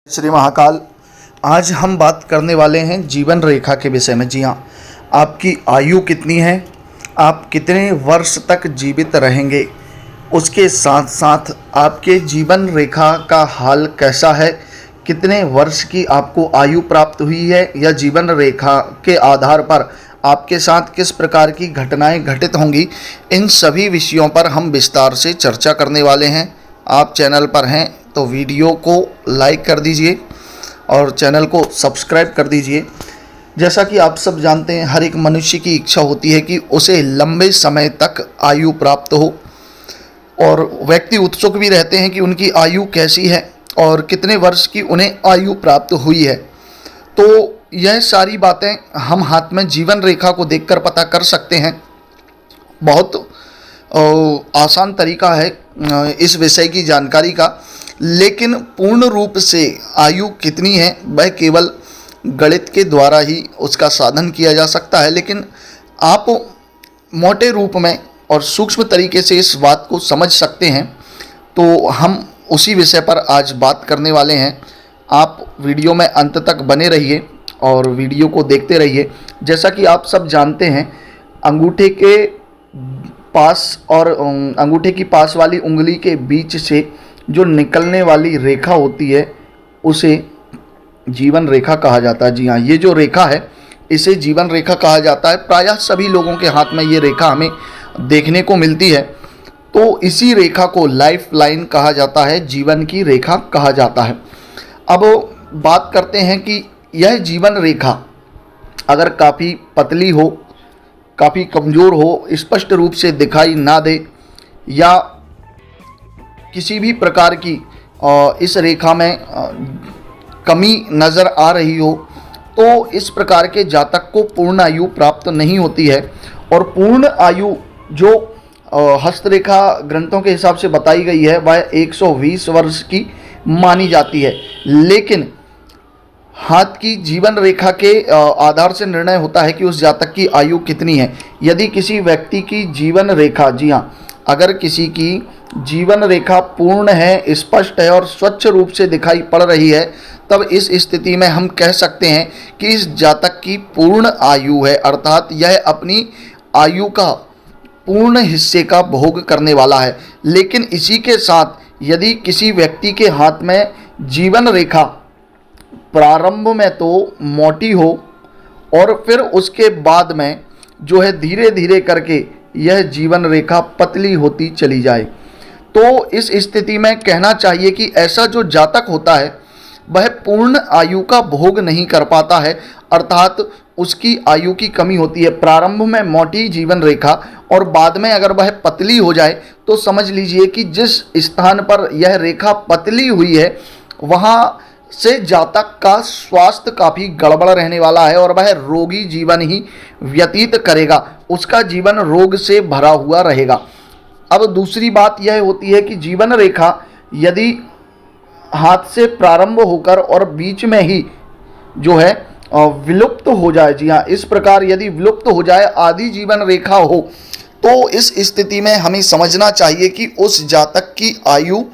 श्री महाकाल। आज हम बात करने वाले हैं जीवन रेखा के विषय में। जी हाँ, आपकी आयु कितनी है, आप कितने वर्ष तक जीवित रहेंगे, उसके साथ साथ आपके जीवन रेखा का हाल कैसा है, कितने वर्ष की आपको आयु प्राप्त हुई है या जीवन रेखा के आधार पर आपके साथ किस प्रकार की घटनाएं घटित होंगी, इन सभी विषयों पर हम विस्तार से चर्चा करने वाले हैं। आप चैनल पर हैं तो वीडियो को लाइक कर दीजिए और चैनल को सब्सक्राइब कर दीजिए। जैसा कि आप सब जानते हैं, हर एक मनुष्य की इच्छा होती है कि उसे लंबे समय तक आयु प्राप्त हो, और व्यक्ति उत्सुक भी रहते हैं कि उनकी आयु कैसी है और कितने वर्ष की उन्हें आयु प्राप्त हुई है। तो यह सारी बातें हम हाथ में जीवन रेखा को देखकर पता कर सकते हैं। बहुत आसान तरीका है इस विषय की जानकारी का, लेकिन पूर्ण रूप से आयु कितनी है वह केवल गणित के द्वारा ही उसका साधन किया जा सकता है। लेकिन आप मोटे रूप में और सूक्ष्म तरीके से इस बात को समझ सकते हैं, तो हम उसी विषय पर आज बात करने वाले हैं। आप वीडियो में अंत तक बने रहिए और वीडियो को देखते रहिए। जैसा कि आप सब जानते हैं, अंगूठे के पास और अंगूठे की पास वाली उंगली के बीच से जो निकलने वाली रेखा होती है उसे जीवन रेखा कहा जाता है। जी हाँ, ये जो रेखा है इसे जीवन रेखा कहा जाता है। प्रायः सभी लोगों के हाथ में ये रेखा हमें देखने को मिलती है। तो इसी रेखा को लाइफ लाइन कहा जाता है, जीवन की रेखा कहा जाता है। अब बात करते हैं कि यह जीवन रेखा अगर काफ़ी पतली हो, काफ़ी कमज़ोर हो, स्पष्ट रूप से दिखाई ना दे या किसी भी प्रकार की इस रेखा में कमी नज़र आ रही हो, तो इस प्रकार के जातक को पूर्ण आयु प्राप्त नहीं होती है। और पूर्ण आयु जो हस्तरेखा ग्रंथों के हिसाब से बताई गई है वह 120 वर्ष की मानी जाती है। लेकिन हाथ की जीवन रेखा के आधार से निर्णय होता है कि उस जातक की आयु कितनी है। यदि किसी व्यक्ति की जीवन रेखा, जी हाँ, अगर किसी की जीवन रेखा पूर्ण है, स्पष्ट है और स्वच्छ रूप से दिखाई पड़ रही है, तब इस स्थिति में हम कह सकते हैं कि इस जातक की पूर्ण आयु है, अर्थात यह अपनी आयु का पूर्ण हिस्से का भोग करने वाला है। लेकिन इसी के साथ यदि किसी व्यक्ति के हाथ में जीवन रेखा प्रारंभ में तो मोटी हो और फिर उसके बाद में जो है धीरे धीरे करके यह जीवन रेखा पतली होती चली जाए, तो इस स्थिति में कहना चाहिए कि ऐसा जो जातक होता है वह पूर्ण आयु का भोग नहीं कर पाता है, अर्थात उसकी आयु की कमी होती है। प्रारंभ में मोटी जीवन रेखा और बाद में अगर वह पतली हो जाए तो समझ लीजिए कि जिस स्थान पर यह रेखा पतली हुई है वहाँ से जातक का स्वास्थ्य काफ़ी गड़बड़ रहने वाला है और वह रोगी जीवन ही व्यतीत करेगा, उसका जीवन रोग से भरा हुआ रहेगा। अब दूसरी बात यह होती है कि जीवन रेखा यदि हाथ से प्रारंभ होकर और बीच में ही जो है विलुप्त हो जाए, जी हाँ, इस प्रकार यदि विलुप्त हो जाए, आधी जीवन रेखा हो, तो इस स्थिति में हमें समझना चाहिए कि उस जातक की आयु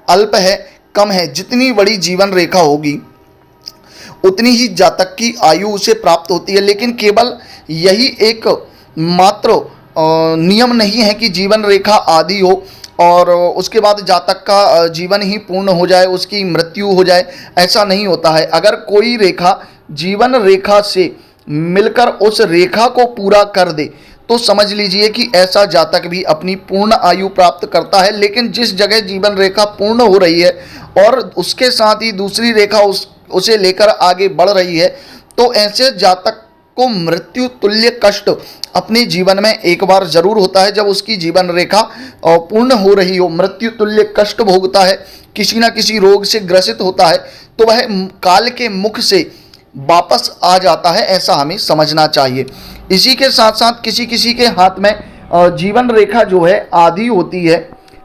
अल्प है, कम है। जितनी बड़ी जीवन रेखा होगी उतनी ही जातक की आयु उसे प्राप्त होती है। लेकिन केवल यही एक मात्र नियम नहीं है कि जीवन रेखा आधी हो और उसके बाद जातक का जीवन ही पूर्ण हो जाए, उसकी मृत्यु हो जाए, ऐसा नहीं होता है। अगर कोई रेखा जीवन रेखा से मिलकर उस रेखा को पूरा कर दे तो समझ लीजिए कि ऐसा जातक भी अपनी पूर्ण आयु प्राप्त करता है। लेकिन जिस जगह जीवन रेखा पूर्ण हो रही है और उसके साथ ही दूसरी रेखा उसे लेकर आगे बढ़ रही है, तो ऐसे जातक को मृत्यु तुल्य कष्ट अपने जीवन में एक बार जरूर होता है। जब उसकी जीवन रेखा पूर्ण हो रही हो, मृत्यु तुल्य कष्ट भोगता है, किसी न किसी रोग से ग्रसित होता है, तो वह काल के मुख से वापस आ जाता है, ऐसा हमें समझना चाहिए। इसी के साथ साथ किसी किसी के हाथ में जीवन रेखा जो है आधी होती है,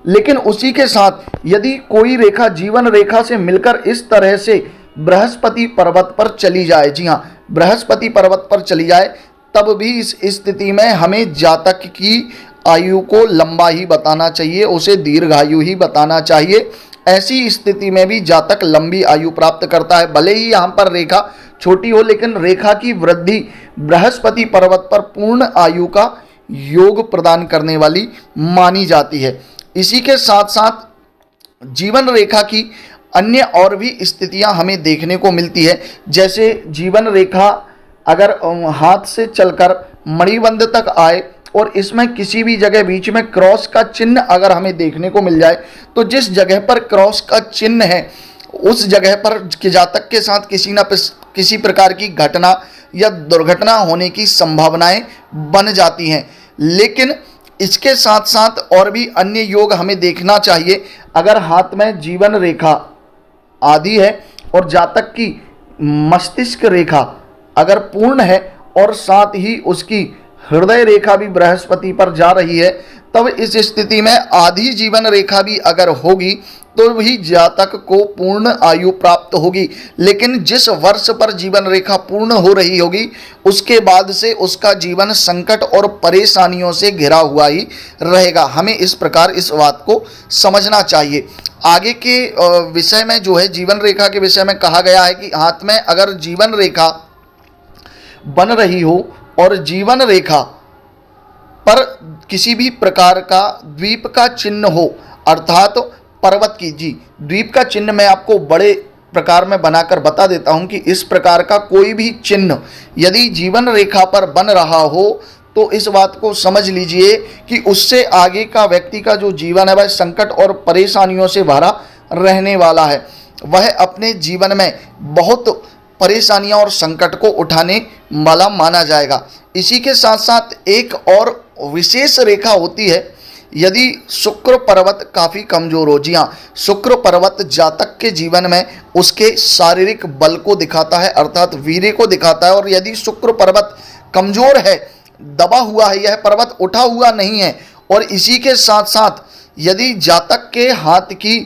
लेकिन उसी के साथ यदि कोई रेखा जीवन रेखा से मिलकर इस तरह से बृहस्पति पर्वत पर चली जाए, जी हाँ, बृहस्पति पर्वत पर चली जाए, तब भी इस स्थिति में हमें जातक की आयु को लंबा ही बताना चाहिए, उसे दीर्घायु ही बताना चाहिए। ऐसी स्थिति में भी जातक लंबी आयु प्राप्त करता है। भले ही यहाँ पर रेखा छोटी हो, लेकिन रेखा की वृद्धि बृहस्पति पर्वत पर पूर्ण आयु का योग प्रदान करने वाली मानी जाती है। इसी के साथ साथ जीवन रेखा की अन्य और भी स्थितियां हमें देखने को मिलती है। जैसे जीवन रेखा अगर हाथ से चलकर मणिबंध तक आए और इसमें किसी भी जगह बीच में क्रॉस का चिन्ह अगर हमें देखने को मिल जाए, तो जिस जगह पर क्रॉस का चिन्ह है उस जगह पर जातक के साथ किसी प्रकार की घटना या दुर्घटना होने की संभावनाएं बन जाती हैं। लेकिन इसके साथ साथ और भी अन्य योग हमें देखना चाहिए। अगर हाथ में जीवन रेखा आदि है और जातक की मस्तिष्क रेखा अगर पूर्ण है और साथ ही उसकी हृदय रेखा भी बृहस्पति पर जा रही है, तब इस स्थिति में आधी जीवन रेखा भी अगर होगी तो भी जातक को पूर्ण आयु प्राप्त होगी। लेकिन जिस वर्ष पर जीवन रेखा पूर्ण हो रही होगी उसके बाद से उसका जीवन संकट और परेशानियों से घिरा हुआ ही रहेगा। हमें इस प्रकार इस बात को समझना चाहिए। आगे के विषय में जो है जीवन रेखा के विषय में कहा गया है कि हाथ में अगर जीवन रेखा बन रही हो और जीवन रेखा पर किसी भी प्रकार का द्वीप का चिन्ह हो, अर्थात पर्वत की द्वीप का चिन्ह मैं आपको बड़े प्रकार में बनाकर बता देता हूं कि इस प्रकार का कोई भी चिन्ह यदि जीवन रेखा पर बन रहा हो तो इस बात को समझ लीजिए कि उससे आगे का व्यक्ति का जो जीवन है वह संकट और परेशानियों से भरा रहने वाला है। वह अपने जीवन में बहुत परेशानियां और संकट को उठाने वाला माना जाएगा। इसी के साथ साथ एक और विशेष रेखा होती है यदि शुक्र पर्वत काफ़ी कमज़ोर हो। जी हाँ, शुक्र पर्वत जातक के जीवन में उसके शारीरिक बल को दिखाता है, अर्थात वीर्य को दिखाता है। और यदि शुक्र पर्वत कमज़ोर है, दबा हुआ है, यह पर्वत उठा हुआ नहीं है, और इसी के साथ साथ यदि जातक के हाथ की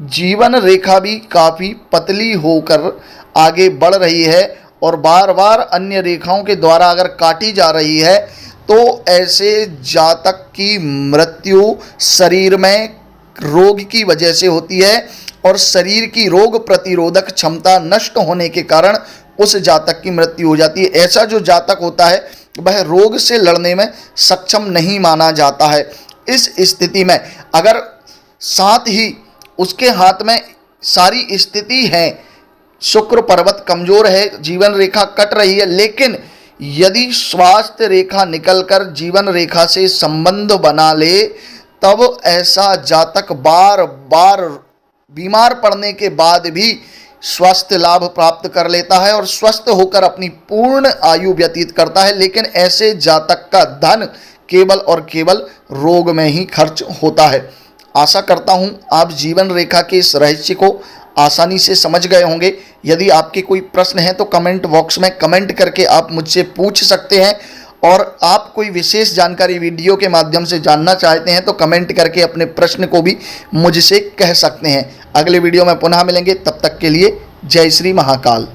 जीवन रेखा भी काफ़ी पतली होकर आगे बढ़ रही है और बार बार अन्य रेखाओं के द्वारा अगर काटी जा रही है, तो ऐसे जातक की मृत्यु शरीर में रोग की वजह से होती है और शरीर की रोग प्रतिरोधक क्षमता नष्ट होने के कारण उस जातक की मृत्यु हो जाती है। ऐसा जो जातक होता है वह रोग से लड़ने में सक्षम नहीं माना जाता है। इस स्थिति में अगर साथ ही उसके हाथ में सारी स्थिति है, शुक्र पर्वत कमज़ोर है, जीवन रेखा कट रही है, लेकिन यदि स्वास्थ्य रेखा निकलकर जीवन रेखा से संबंध बना ले, तब ऐसा जातक बार बार बीमार पड़ने के बाद भी स्वास्थ्य लाभ प्राप्त कर लेता है और स्वस्थ होकर अपनी पूर्ण आयु व्यतीत करता है। लेकिन ऐसे जातक का धन केवल और केवल रोग में ही खर्च होता है। आशा करता हूँ आप जीवन रेखा के इस रहस्य को आसानी से समझ गए होंगे। यदि आपके कोई प्रश्न हैं तो कमेंट बॉक्स में कमेंट करके आप मुझसे पूछ सकते हैं, और आप कोई विशेष जानकारी वीडियो के माध्यम से जानना चाहते हैं तो कमेंट करके अपने प्रश्न को भी मुझसे कह सकते हैं। अगले वीडियो में पुनः मिलेंगे, तब तक के लिए जय श्री महाकाल।